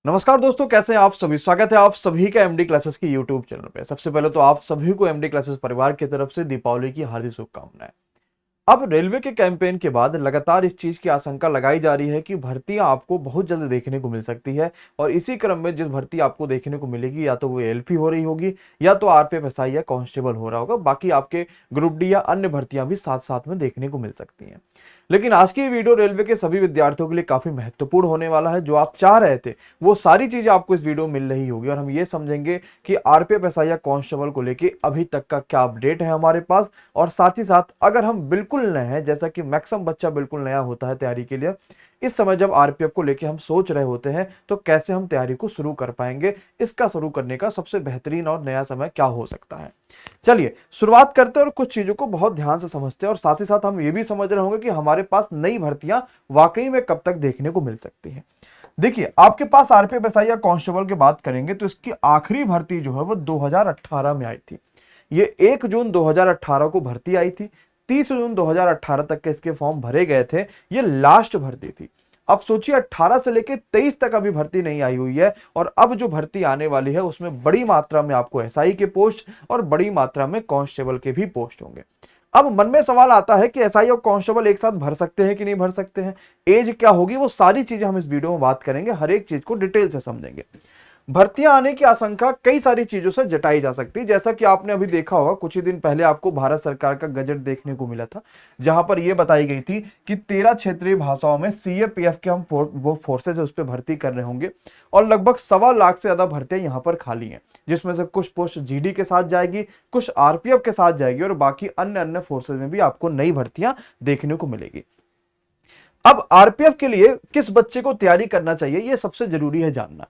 नमस्कार दोस्तों, कैसे हैं आप सभी। स्वागत है आप सभी का एमडी क्लासेस की यूट्यूब चैनल पे। सबसे पहले तो आप सभी को एमडी क्लासेस परिवार की तरफ से दीपावली की हार्दिक शुभकामनाएं। अब रेलवे के कैंपेन के बाद लगातार इस चीज की आशंका लगाई जा रही है कि भर्तियां आपको बहुत जल्द देखने को मिल सकती है। और इसी क्रम में जिस भर्ती आपको देखने को मिलेगी, या तो वो एलपी हो रही होगी, या तो आरपीएफ एसआई या कांस्टेबल हो रहा होगा। बाकी आपके ग्रुप डी या अन्य भर्तियां भी साथ साथ में देखने को मिल सकती हैं। लेकिन आज की वीडियो रेलवे के सभी विद्यार्थियों के लिए काफी महत्वपूर्ण होने वाला है। जो आप चाह रहे थे वो सारी चीजें आपको इस वीडियो में मिल रही होगी, और हम ये समझेंगे कि आरपीएफ एसआई या कांस्टेबल को लेके अभी तक का क्या अपडेट है हमारे पास। और साथ ही साथ अगर हम बिल्कुल नए हैं, जैसा कि मैक्सिमम बच्चा बिल्कुल नया होता है तैयारी के लिए, इस समय जब आरपीएफ को लेके हम सोच रहे होते हैं तो कैसे हम तैयारी को शुरू कर पाएंगे, इसका शुरू करने का सबसे बेहतरीन और नया समय क्या हो सकता है। चलिए शुरुआत करते हैं और कुछ चीजों को बहुत ध्यान से समझते हैं। और साथ ही साथ हम ये भी समझ रहे होंगे कि हमारे पास नई भर्तियां वाकई में कब तक देखने को मिल सकती हैं। देखिए, आपके पास आरपीएफ एसआई या कांस्टेबल की बात करेंगे तो इसकी आखिरी भर्ती जो है वो 2018 में आई थी। ये 1 जून 2018 को भर्ती आई थी। 30 जून 2018 तक के इसके फॉर्म भरे गए थे। ये लास्ट भर्ती थी। अब सोचिए, 18 से लेके 23 तक अभी भर्ती नहीं आई हुई है, और अब जो भर्ती आने वाली है उसमें बड़ी मात्रा में आपको एसआई के पोस्ट और बड़ी मात्रा में कांस्टेबल के भी पोस्ट होंगे। अब मन में सवाल आता है कि एसआई और कांस्टेबल एक साथ भर सकते हैं कि नहीं भर सकते हैं, एज क्या होगी, वो सारी चीजें हम इस वीडियो में बात करेंगे, हर एक चीज को डिटेल से समझेंगे। भर्तियां आने की आशंका कई सारी चीजों से जताई जा सकती है। जैसा कि आपने अभी देखा होगा, कुछ ही दिन पहले आपको भारत सरकार का गजट देखने को मिला था, जहां पर यह बताई गई थी कि 13 क्षेत्रीय भाषाओं में सीएपीएफ के हम वो फोर्सेज उस पर भर्ती कर रहे होंगे। और लगभग 1.25 से ज्यादा भर्तियां यहां पर खाली हैं, जिसमें से कुछ पोस्ट जीडी के साथ जाएगी, कुछ आरपीएफ के साथ जाएगी, और बाकी अन्य अन्य फोर्सेज में भी आपको नई भर्तियां देखने को मिलेगी। अब आरपीएफ के लिए किस बच्चे को तैयारी करना चाहिए, यह सबसे जरूरी है जानना।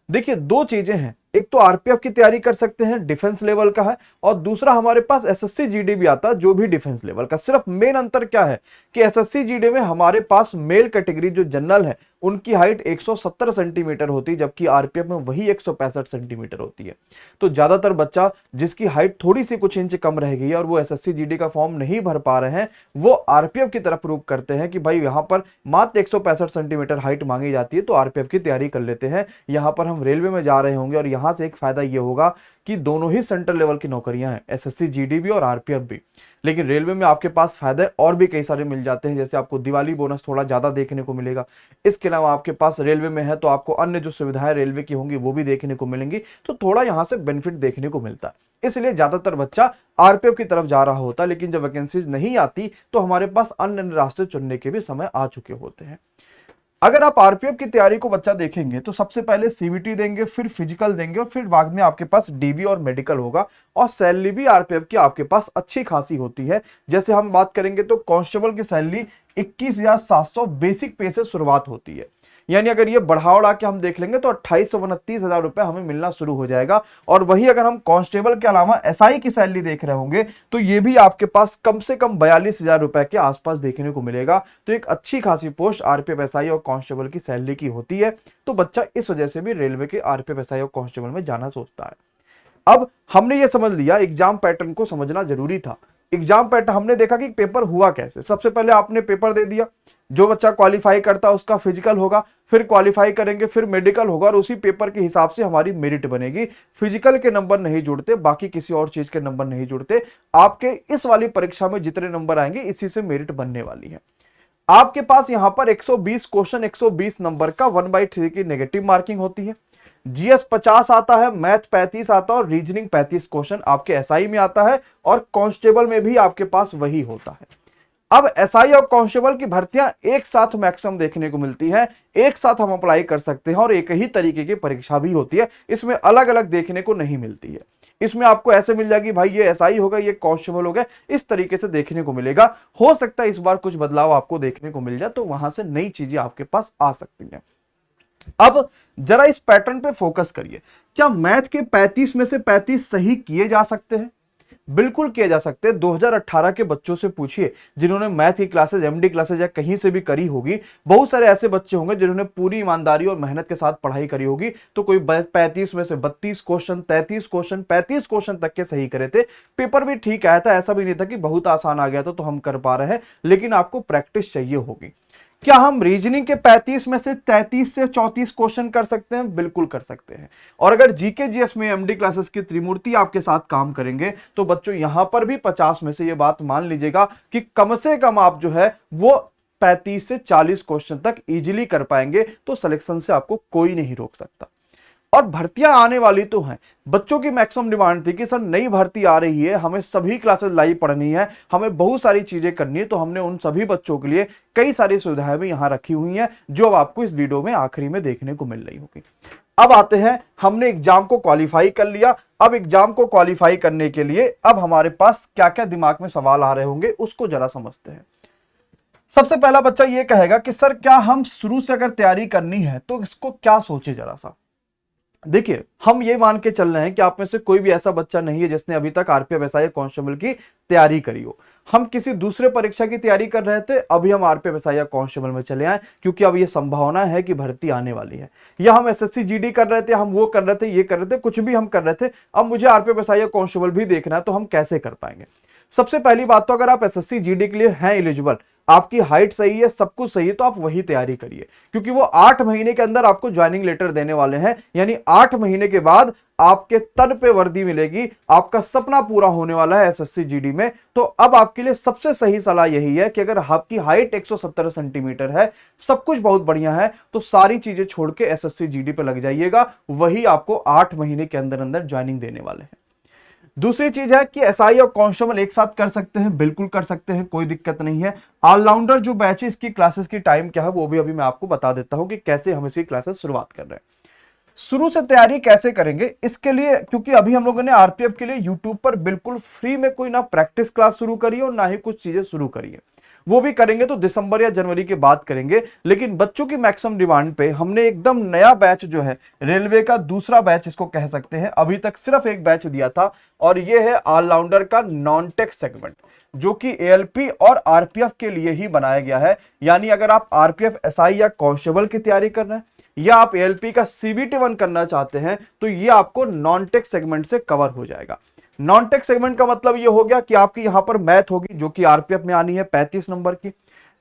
देखिए, दो चीजें हैं। एक तो आरपीएफ की तैयारी कर सकते हैं, डिफेंस लेवल का है, और दूसरा हमारे पास एसएससी जीडी भी आता है, जो भी डिफेंस लेवल का। सिर्फ मेन अंतर क्या है कि एसएससी जीडी में हमारे पास मेल कैटेगरी जो जनरल है उनकी हाइट 170 सेंटीमीटर होती है, जबकि आरपीएफ में वही 165 सेंटीमीटर होती है। तो ज्यादातर बच्चा जिसकी हाइट थोड़ी सी कुछ इंच कम रह गई है और वो एसएससी जीडी का फॉर्म नहीं भर पा रहे हैं, वो आरपीएफ की तरफ रुख करते हैं कि भाई यहां पर मात्र 165 सेंटीमीटर हाइट मांगी जाती है, तो आरपीएफ की तैयारी कर लेते हैं। यहां पर हम रेलवे में जा रहे होंगे, और यहां से एक फायदा यह होगा कि दोनों ही सेंट्रल लेवल की नौकरियां हैं, एसएससी जीडी भी और आरपीएफ भी। लेकिन रेलवे में आपके पास फायदे और भी कई सारे मिल जाते हैं, जैसे आपको दिवाली बोनस थोड़ा ज्यादा देखने को मिलेगा। इसके अलावा आपके पास रेलवे में है तो आपको अन्य जो सुविधाएं रेलवे की होंगी वो भी देखने को मिलेंगी, तो थोड़ा यहां से बेनिफिट देखने को मिलता है। इसलिए ज्यादातर बच्चा आरपीएफ की तरफ जा रहा होता है। लेकिन जब वैकेंसीज नहीं आती तो हमारे पास अन्य अन्य रास्ते चुनने के भी समय आ चुके होते हैं। अगर आप आरपीएफ की तैयारी को बच्चा देखेंगे तो सबसे पहले सीवीटी देंगे, फिर फिजिकल देंगे, और फिर बाद में आपके पास डीबी और मेडिकल होगा। और सैलरी भी आरपीएफ की आपके पास अच्छी खासी होती है। जैसे हम बात करेंगे तो कांस्टेबल की सैलरी 21,700 बेसिक पे से शुरुआत होती है। यानी अगर ये बढ़ा उड़ा के हम देख लेंगे तो 28-29 हजार रुपए हमें मिलना शुरू हो जाएगा। और वही अगर हम कांस्टेबल के अलावा एसआई की सैलरी देख रहे होंगे तो ये भी आपके पास कम से कम 42,000 रुपए के आसपास देखने को मिलेगा। तो एक अच्छी खासी पोस्ट आरपीएफ एसआई और कांस्टेबल की सैलरी की होती है। तो बच्चा इस वजह से भी रेलवे के आरपीएफ एसआई और कांस्टेबल में जाना सोचता है। अब हमने ये समझ लिया, एग्जाम पैटर्न को समझना जरूरी था। एग्जाम पैटर्न हमने देखा कि पेपर हुआ कैसे। सबसे पहले आपने पेपर दे दिया, जो बच्चा क्वालिफाई करता है उसका फिजिकल होगा, फिर क्वालिफाई करेंगे, फिर मेडिकल होगा, और उसी पेपर के हिसाब से हमारी मेरिट बनेगी। फिजिकल के नंबर नहीं जुड़ते, बाकी किसी और चीज के नंबर नहीं जुड़ते। आपके इस वाली परीक्षा में जितने नंबर आएंगे इसी से मेरिट बनने वाली है। आपके पास यहां पर 120 क्वेश्चन, 120 नंबर का 1/3 की नेगेटिव मार्किंग होती है। जीएस 50 आता है, मैथ 35 आता है, और रीजनिंग 35 क्वेश्चन आपके एसआई में आता है, और कांस्टेबल में भी आपके पास वही होता है। अब एसआई और कांस्टेबल की भर्तियां एक साथ मैक्सिमम देखने को मिलती है, एक साथ हम अप्लाई कर सकते हैं, और एक ही तरीके की परीक्षा भी होती है। इसमें अलग अलग देखने को नहीं मिलती है। इसमें आपको ऐसे मिल जाएगी भाई ये एसआई होगा, ये कांस्टेबल होगा, इस तरीके से देखने को मिलेगा। हो सकता है इस बार कुछ बदलाव आपको देखने को मिल जाए, तो वहां से नई चीजें आपके पास आ सकती हैं। अब जरा इस पैटर्न पे फोकस करिए। क्या मैथ के 35 में से 35 सही किए जा सकते हैं? बिल्कुल किए जा सकते हैं। 2018 के बच्चों से पूछिए जिन्होंने मैथ की क्लासेज, एमडी क्लासेज या कहीं से भी करी होगी। बहुत सारे ऐसे बच्चे होंगे जिन्होंने पूरी ईमानदारी और मेहनत के साथ पढ़ाई करी होगी। तो कोई 35 में से 32 क्वेश्चन, 33 क्वेश्चन, 35 क्वेश्चन तक के सही करे थे। पेपर भी ठीक आया था, ऐसा भी नहीं था कि बहुत आसान आ गया तो हम कर पा रहे हैं। लेकिन आपको प्रैक्टिस चाहिए होगी। क्या हम रीजनिंग के 35 में से 33 से 34 क्वेश्चन कर सकते हैं? बिल्कुल कर सकते हैं। और अगर जीके जीएस में एमडी क्लासेस की त्रिमूर्ति आपके साथ काम करेंगे तो बच्चों यहां पर भी 50 में से ये बात मान लीजिएगा कि कम से कम आप जो है वो 35 से 40 क्वेश्चन तक इजीली कर पाएंगे। तो सिलेक्शन से आपको कोई नहीं रोक सकता। और भर्तियां आने वाली तो हैं। बच्चों की मैक्सिमम डिमांड थी कि सर नई भर्ती आ रही है, हमें सभी क्लासेस लाइव पढ़नी है, हमें बहुत सारी चीजें करनी है। तो हमने उन सभी बच्चों के लिए कई सारी सुविधाएं भी यहां रखी हुई हैं जो अब आपको इस वीडियो में आखिरी में देखने को मिल रही होगी। अब आते हैं, हमने एग्जाम को क्वालिफाई कर लिया। अब एग्जाम को क्वालिफाई करने के लिए अब हमारे पास क्या क्या दिमाग में सवाल आ रहे होंगे उसको जरा समझते हैं। सबसे पहला बच्चा ये कहेगा कि सर क्या हम शुरू से अगर तैयारी करनी है तो इसको क्या सोचे जरा सा। देखिए, हम ये मान के चल रहे हैं कि आप में से कोई भी ऐसा बच्चा नहीं है जिसने अभी तक आरपीएफ एसआई कांस्टेबल की तैयारी करी हो। हम किसी दूसरे परीक्षा की तैयारी कर रहे थे, अभी हम आरपीएफ एसआई कांस्टेबल में चले आए क्योंकि अब ये संभावना है कि भर्ती आने वाली है। या हम एसएससी जीडी कर रहे थे, हम वो कर रहे थे, ये कर रहे थे, कुछ भी हम कर रहे थे, अब मुझे आरपीएफ एसआई कांस्टेबल भी देखना है, तो हम कैसे कर पाएंगे। सबसे पहली बात तो अगर आप एसएससी जीडी के लिए हैं एलिजिबल, आपकी हाइट सही है, सब कुछ सही है, तो आप वही तैयारी करिए क्योंकि वो 8 महीने के अंदर आपको ज्वाइनिंग लेटर देने वाले हैं। यानी 8 महीने के बाद आपके तन पे वर्दी मिलेगी, आपका सपना पूरा होने वाला है एसएससी जीडी में। तो अब आपके लिए सबसे सही सलाह यही है कि अगर आपकी हाइट 170 सेंटीमीटर है, सब कुछ बहुत बढ़िया है, तो सारी चीजें छोड़ के एसएससी जीडी पे लग जाइएगा, वही आपको 8 महीने के अंदर अंदर ज्वाइनिंग देने वाले हैं। दूसरी चीज है कि एसआई और कांस्टेबल एक साथ कर सकते हैं, बिल्कुल कर सकते हैं, कोई दिक्कत नहीं है। ऑलराउंडर जो बैच है इसकी क्लासेस की टाइम क्या है वो भी अभी मैं आपको बता देता हूं कि कैसे हम इसकी क्लासेस शुरुआत कर रहे हैं। शुरू से तैयारी कैसे करेंगे इसके लिए, क्योंकि अभी हम लोगों ने आरपीएफ के लिए यूट्यूब पर बिल्कुल फ्री में कोई ना प्रैक्टिस क्लास शुरू करी और ना ही कुछ चीजें शुरू करी है। वो भी करेंगे तो दिसंबर या जनवरी के बाद करेंगे। लेकिन बच्चों की मैक्सिमम डिमांड पे हमने एकदम नया बैच जो है, रेलवे का दूसरा बैच इसको कह सकते हैं, अभी तक सिर्फ एक बैच दिया था और ये है ऑलराउंडर का नॉन टेक सेगमेंट, जो कि एएलपी और आरपीएफ के लिए ही बनाया गया है। यानी अगर आप आरपीएफ एसआई या कांस्टेबल की तैयारी कर रहे हैं या आप एएलपी का सीबीटी 1 करना चाहते हैं तो ये आपको नॉन टेक सेगमेंट से कवर हो जाएगा। नॉन टेक सेगमेंट का मतलब ये हो गया कि आपकी यहां पर मैथ होगी जो कि आरपीएफ में आनी है 35 नंबर की,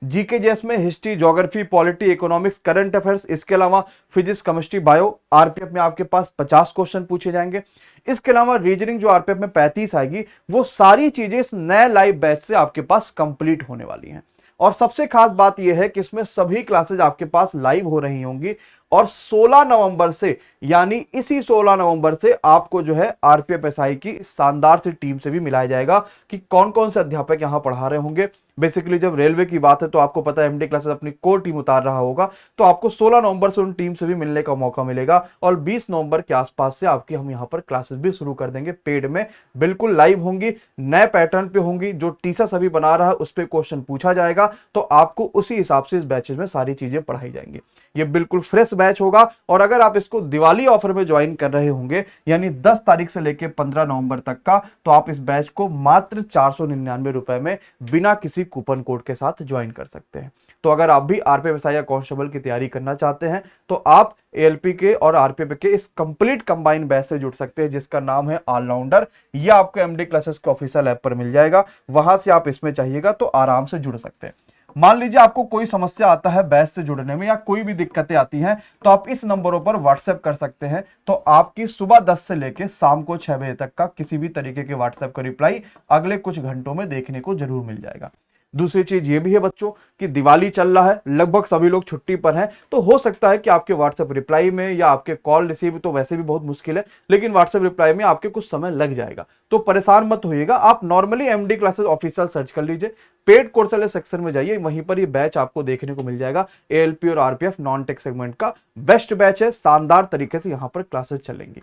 जीके जेएस में history, geography, polity, economics, current affairs, इसके अलावा फिजिक्स, केमिस्ट्री, बायो आरपीएफ में आपके पास 50 क्वेश्चन पूछे जाएंगे। इसके अलावा रीजनिंग जो आरपीएफ में 35 आएगी, वो सारी चीजें इस नए लाइव बैच से आपके पास कंप्लीट होने वाली हैं। और सबसे खास बात यह है कि इसमें सभी क्लासेज आपके पास लाइव हो रही होंगी और 16 नवंबर से, यानी इसी 16 नवंबर से आपको जो है आरपीएफ एसआई की शानदार सी टीम से भी मिलाया जाएगा कि कौन कौन से अध्यापक यहां पढ़ा रहे होंगे। बेसिकली जब रेलवे की बात है तो आपको पता है एमडी क्लासेस अपनी कोर टीम उतार रहा होगा, तो आपको 16 नवंबर से उन टीम से भी मिलने का मौका मिलेगा और 20 नवंबर के आसपास से आपकी हम यहां पर क्लासेस भी शुरू कर देंगे पेड में, बिल्कुल लाइव होंगी, नए पैटर्न पे होंगी। जो टीचर सभी बना रहा है उस पर क्वेश्चन पूछा जाएगा तो आपको उसी हिसाब से इस बैचेज में सारी चीजें पढ़ाई जाएंगी। ये बिल्कुल फ्रेश बैच होगा। और अगर आप इसको दिवाली ऑफर में ज्वाइन कर रहे होंगे, यानी 10 तारीख से लेकर 15 नवंबर तक का, तो आप इस बैच को मात्र 499 रुपए में बिना किसी कूपन कोड के साथ ज्वाइन कर सकते हैं। तो अगर आप भी आरपीएफ एसआई या कांस्टेबल की तैयारी करना चाहते हैं तो आप एएलपी के और आरपीएफ के इस कंप्लीट कंबाइन बैच से जुड़ सकते हैं जिसका नाम है ऑलराउंडर। यह आपको एमडी क्लासेस के ऑफिशियल ऐप पर मिल जाएगा, वहां से आप इसमें चाहिएगा तो आराम से जुड़ सकते हैं। मान लीजिए आपको कोई समस्या आता है बैच से जुड़ने में या कोई भी दिक्कतें आती हैं तो आप इस नंबरों पर व्हाट्सएप कर सकते हैं। तो आपकी सुबह 10 से लेकर शाम को 6 बजे तक का किसी भी तरीके के व्हाट्सएप का रिप्लाई अगले कुछ घंटों में देखने को जरूर मिल जाएगा। दूसरी चीज ये भी है बच्चों कि दिवाली चल रहा है, लगभग सभी लोग छुट्टी पर हैं, तो हो सकता है कि आपके व्हाट्सएप रिप्लाई में या आपके कॉल रिसीव तो वैसे भी बहुत मुश्किल है, लेकिन व्हाट्सएप रिप्लाई में आपके कुछ समय लग जाएगा। तो परेशान मत होइएगा, आप normally MD classes official search कर लीजिए, पेड कोर्स वाले सेक्शन में जाइए, वहीं पर ये बैच आपको देखने को मिल जाएगा। एएलपी और आरपीएफ नॉन टेक सेगमेंट का बेस्ट बैच है, शानदार तरीके से यहां पर क्लासेस चलेंगी।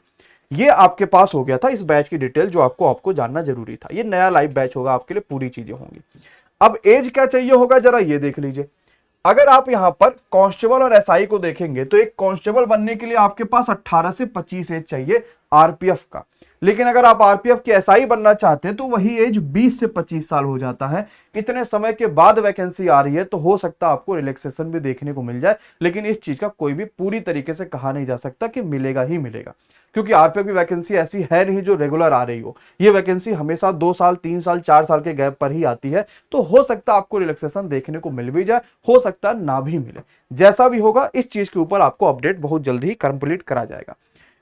ये आपके पास हो गया था इस बैच की डिटेल जो आपको जानना जरूरी था। ये नया लाइव बैच होगा, आपके लिए पूरी चीजें होंगी। अब एज क्या चाहिए होगा जरा ये देख लीजिए। अगर आप यहां पर कांस्टेबल और एसआई को देखेंगे तो एक कांस्टेबल बनने के लिए आपके पास 18 से 25 एज चाहिए, आरपीएफ का। लेकिन अगर आप आरपीएफ की एसआई बनना चाहते हैं तो वही एज 20 से 25 साल हो जाता है। इतने समय के बाद वैकेंसी आ रही है तो हो सकता है आपको रिलैक्सेशन भी देखने को मिल जाए, लेकिन इस चीज का कोई भी पूरी तरीके से कहा नहीं जा सकता कि मिलेगा ही मिलेगा, क्योंकि आरपीएफ की वैकेंसी ऐसी है नहीं जो रेगुलर आ रही हो। ये वैकेंसी हमेशा 2 साल 3 साल 4 साल के गैप पर ही आती है, तो हो सकता है आपको रिलैक्सेशन देखने को मिल भी जाए, हो सकता है ना भी मिले। जैसा भी होगा इस चीज के ऊपर आपको अपडेट बहुत जल्दी ही कंप्लीट करा जाएगा।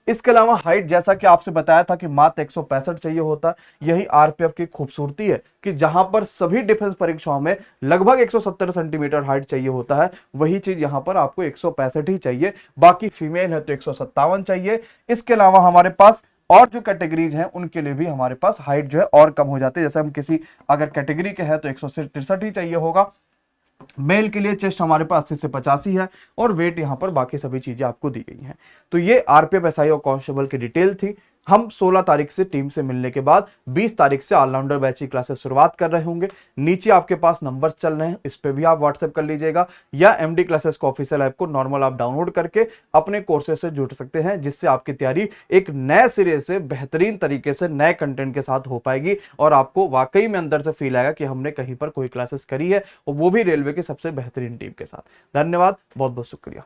इसके अलावा हाइट, जैसा कि आपसे बताया था कि मात्र 165 चाहिए होता, यही आरपीएफ की खूबसूरती है कि जहां पर सभी डिफेंस परीक्षाओं में लगभग 170 सेंटीमीटर हाइट चाहिए होता है, वही चीज यहां पर आपको 165 ही चाहिए। बाकी फीमेल है तो 157 चाहिए। इसके अलावा हमारे पास और जो कैटेगरीज हैं उनके लिए भी हमारे पास हाइट जो है और कम हो जाती है। जैसे हम किसी अगर कैटेगरी के हैं तो 163 ही चाहिए होगा। मेल के लिए चेस्ट हमारे पास 80 से 85 है, और वेट यहां पर बाकी सभी चीजें आपको दी गई हैं। तो ये आरपीएफ एसआई और कांस्टेबल की डिटेल थी। हम 16 तारीख से टीम से मिलने के बाद 20 तारीख से ऑलराउंडर बैच की क्लासेस शुरुआत कर रहे होंगे। नीचे आपके पास नंबर चल रहे हैं, इस पे भी आप व्हाट्सएप कर लीजिएगा, या एमडी क्लासेस को ऑफिशियल ऐप को नॉर्मल आप डाउनलोड करके अपने कोर्सेज से जुड़ सकते हैं, जिससे आपकी तैयारी एक नए सिरे से बेहतरीन तरीके से नए कंटेंट के साथ हो पाएगी, और आपको वाकई में अंदर से फील आएगा कि हमने कहीं पर कोई क्लासेस करी है, और वो भी रेलवे की सबसे बेहतरीन टीम के साथ। धन्यवाद, बहुत बहुत शुक्रिया।